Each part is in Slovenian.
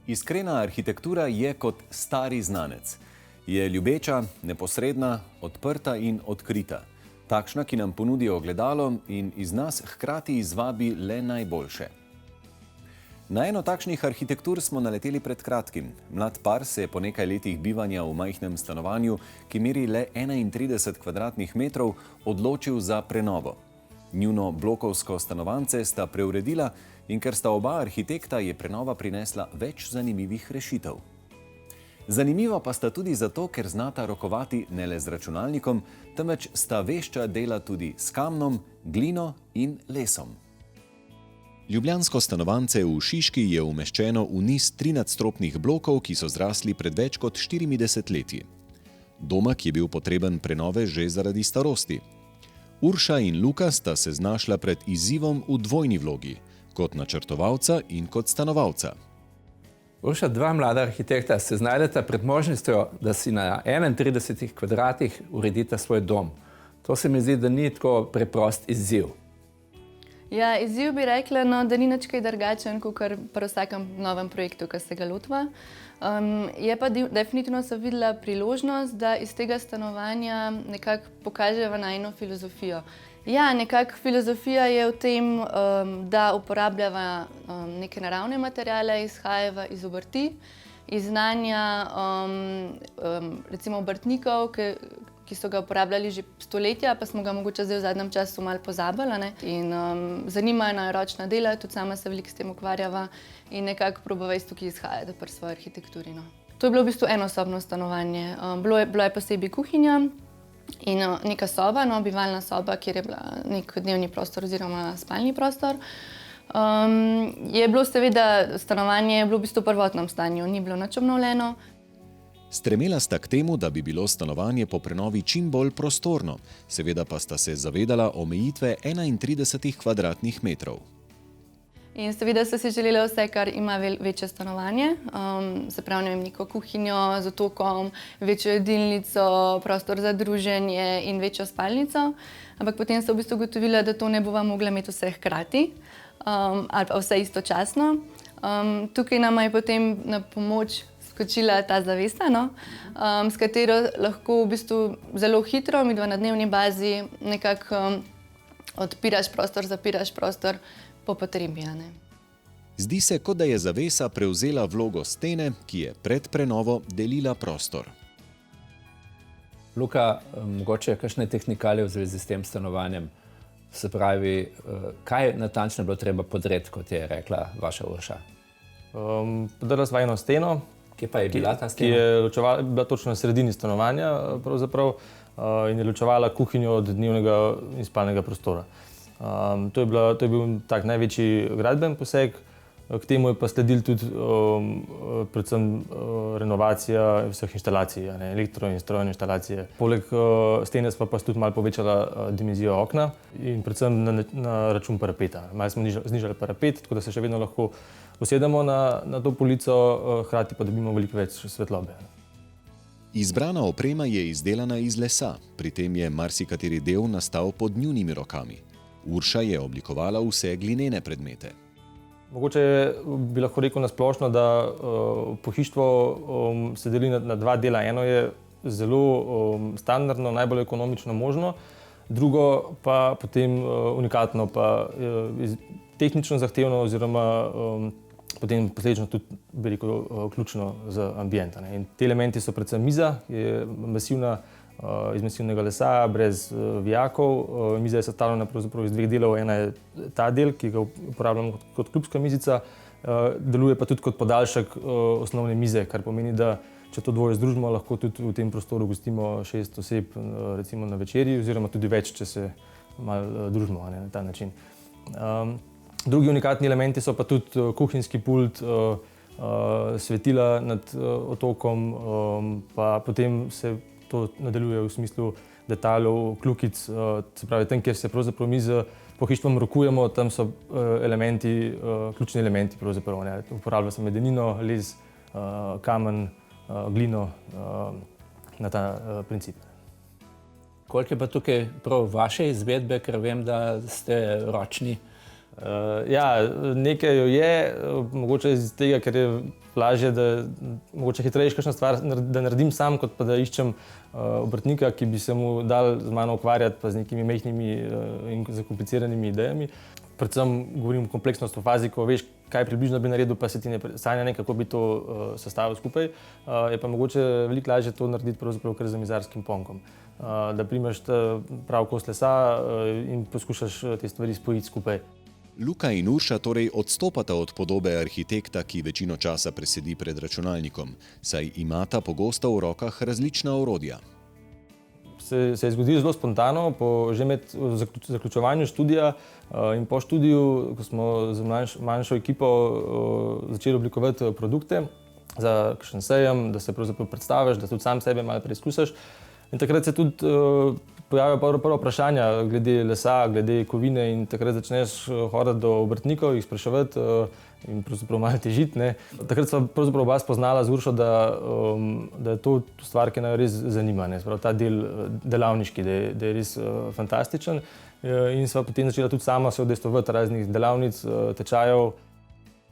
Iskrena arhitektura je kot stari znanec. Je ljubeča, neposredna, odprta in odkrita. Takšna, ki nam ponudi ogledalo in iz nas hkrati izvabi le najboljše. Na eno takšnih arhitektur smo naleteli pred kratkim. Mlad par se je po nekaj letih bivanja v majhnem stanovanju, ki meri le 31 kvadratnih metrov, odločil za prenovo. Njuno blokovsko stanovance sta preuredila in ker sta oba arhitekta, je prenova prinesla več zanimivih rešitev. Zanimiva pa sta tudi zato, ker znata rokovati ne le z računalnikom, temveč sta vešča dela tudi s kamnom, glino in lesom. Ljubljansko stanovance v Šiški je umeščeno v niz 3-nadstropnih blokov, ki so zrasli pred več kot 40 leti. Domek je bil potreben prenove že zaradi starosti. Urša in Luka sta se znašla pred izzivom v dvojni vlogi, kot načrtovalca in kot stanovalca. Urša, dva mlada arhitekta se znajdeta pred možnostjo, da si na 31 kvadratih uredita svoj dom. To se mi zdi, da ni tako preprost izziv. Ja, izziv bi rekla, da ni nič kaj drugačen, kot pri vsakem novem projektu, ki se ga lotva. Je pa definitivno se videla priložnost, da iz tega stanovanja nekako pokaževa najino filozofijo. Ja, nekako filozofija je v tem, da uporabljava neke naravne materiale, izhajava iz obrti, iz znanja recimo obrtnikov, ki so ga uporabljali že stoletja, pa smo ga mogoče zdaj v zadnjem času malo pozabili. In zanimajo nas ročna dela, tudi sama se veliko s tem ukvarjava in nekako probava iz tukaj izhajati pri svoji arhitekturi. To je bilo v bistvu enosobno stanovanje. Bilo je posebej kuhinja in neka soba, bivalna soba, kjer je bila nek dnevni prostor oziroma spalni prostor. Je bilo seveda stanovanje v bistvu v prvotnem stanju, ni bilo nič obnovljeno. Stremela sta k temu, da bi bilo stanovanje po prenovi čim bolj prostorno, seveda pa sta se zavedala omejitve 31 kvadratnih metrov. In seveda so si želeli vse, kar ima večje stanovanje, se pravi, neko kuhinjo z otokom, večjo jedilnico, prostor za druženje in večjo spalnico. Ampak potem so v bistvu ugotovili, da to ne bova mogla imeti vse hkrati ali pa vse istočasno. Tukaj nama je potem na pomoč skočila ta zavesa, s katero lahko v bistvu zelo hitro, midva na dnevni bazi, nekako odpiraš prostor, zapiraš prostor po potrebi. Zdi se, kot da je zavesa prevzela vlogo stene, ki je pred prenovo delila prostor. Luka, mogoče kakšne tehnikalije v zvezi s tem stanovanjem? Se pravi, kaj natančno je bilo treba podreti, kot je rekla vaša Urša? Podrla sva eno steno, Kje pa je bila ta stena? Ki je bila točno na sredini stanovanja pravzaprav in je ločevala kuhinjo od dnevnega in spalnega prostora. To je bil tak največji gradben poseg, k temu je pa sledil tudi predvsem renovacija vseh inštalacij, elektro- in strojne inštalacije. Poleg stene sva pa tudi malo povečala dimenzijo okna in predvsem na račun parapeta. Malo smo znižali parapet, tako da se še vedno lahko usedemo na to polico, hkrati pa dobimo veliko več svetlobe. Izbrana oprema je izdelana iz lesa, pri tem je marsikateri del nastal pod njunimi rokami. Urša je oblikovala vse glinene predmete. Mogoče bi lahko rekel nasplošno, da pohištvo se deli na dva dela. Eno je zelo standardno, najbolj ekonomično možno, drugo pa potem unikatno, pa tehnično zahtevno oziroma potem posledično tudi ključno za ambient. In te elementi so predvsem miza, je masivna, iz masivnega lesa, brez vijakov. Miza je sestavljena pravzaprav iz dveh delov. Ena je ta del, ki ga uporabljamo kot klubska mizica, deluje pa tudi kot podaljšek osnovne mize, kar pomeni, da če to dvoje združimo, lahko tudi v tem prostoru gostimo 6 oseb recimo na večerji oziroma tudi več, če se malo družimo na ta način. Drugi unikatni elementi so pa tudi kuhinjski pult, svetila nad otokom, pa potem se to nadaljuje v smislu detajlov, kljukic, se pravi tam, kjer se pravzaprav mi z pohištvom rokujemo, tam so elementi, ključni elementi pravzaprav. Uporablja se medenino, les, kamen, glino na ta princip. Koliko je pa tukaj prav vaše izvedbe, ker vem, da ste ročni Ja, nekaj jo je, mogoče iz tega, ker je lažje, da mogoče hitrejše kakšno stvar da naredim sam, kot pa da iščem obrtnika, ki bi se mu dal z mano ukvarjati pa z nekimi majhnimi in zakompliciranimi idejami. Predvsem govorim o kompleksnosti v fazi, ko veš, kaj približno bi naredil, pa se ti ne sanja, kako bi to sestavil skupaj. Je pa mogoče veliko lažje to narediti pravzaprav kar z mizarskim ponkom. Da primeš prav kos lesa in poskušaš te stvari spojiti skupaj. Luka in Urša torej odstopata od podobe arhitekta, ki večino časa presedi pred računalnikom, saj imata pogosto v rokah različna orodja. Se je zgodilo zelo spontano, že med zaključovanju študija in po študiju, ko smo z manjšo ekipo začeli oblikovati produkte za kakšen sejem, da se pravzaprav predstaviš, da tudi sam sebe malo preizkusiš. In takrat se tudi pojavijo prva vprašanja glede lesa, glede kovine in takrat začneš hoditi do obrtnikov, jih spraševati in pravzaprav malo težiti. Takrat sva pravzaprav oba spoznala z Uršo, da je to stvar, ki nas res zanima. Sprav, ta del delavniški, da je res fantastičen. In sva potem začela tudi sama se udejstvovati raznih delavnic, tečajev.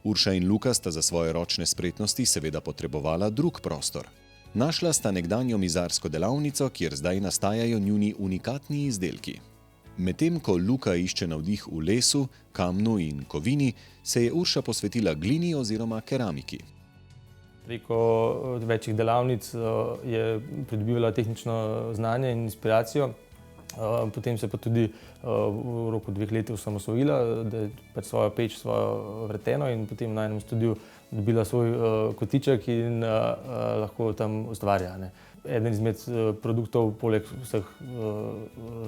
Urša in Luka sta za svoje ročne spretnosti seveda potrebovala drug prostor. Našla sta nekdanjo mizarsko delavnico, kjer zdaj nastajajo njuni unikatni izdelki. Medtem ko Luka išče navdih v lesu, kamnu in kovini, se je Urša posvetila glini oziroma keramiki. Preko večjih delavnic je pridobivala tehnično znanje in inspiracijo. Potem se pa tudi v roku 2 let osamosvojila, da je pač svojo peč, svojo vreteno in potem na enem studiu dobila svoj kotiček in lahko tam ustvarja. Eden izmed produktov, poleg vseh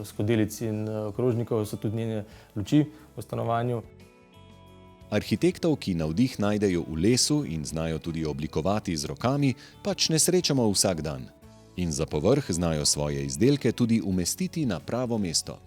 skodelic in krožnikov, so tudi njene luči v stanovanju. Arhitektov, ki navdih najdejo v lesu in znajo tudi oblikovati z rokami, pač ne srečamo vsak dan. In za povrh znajo svoje izdelke tudi umestiti na pravo mesto.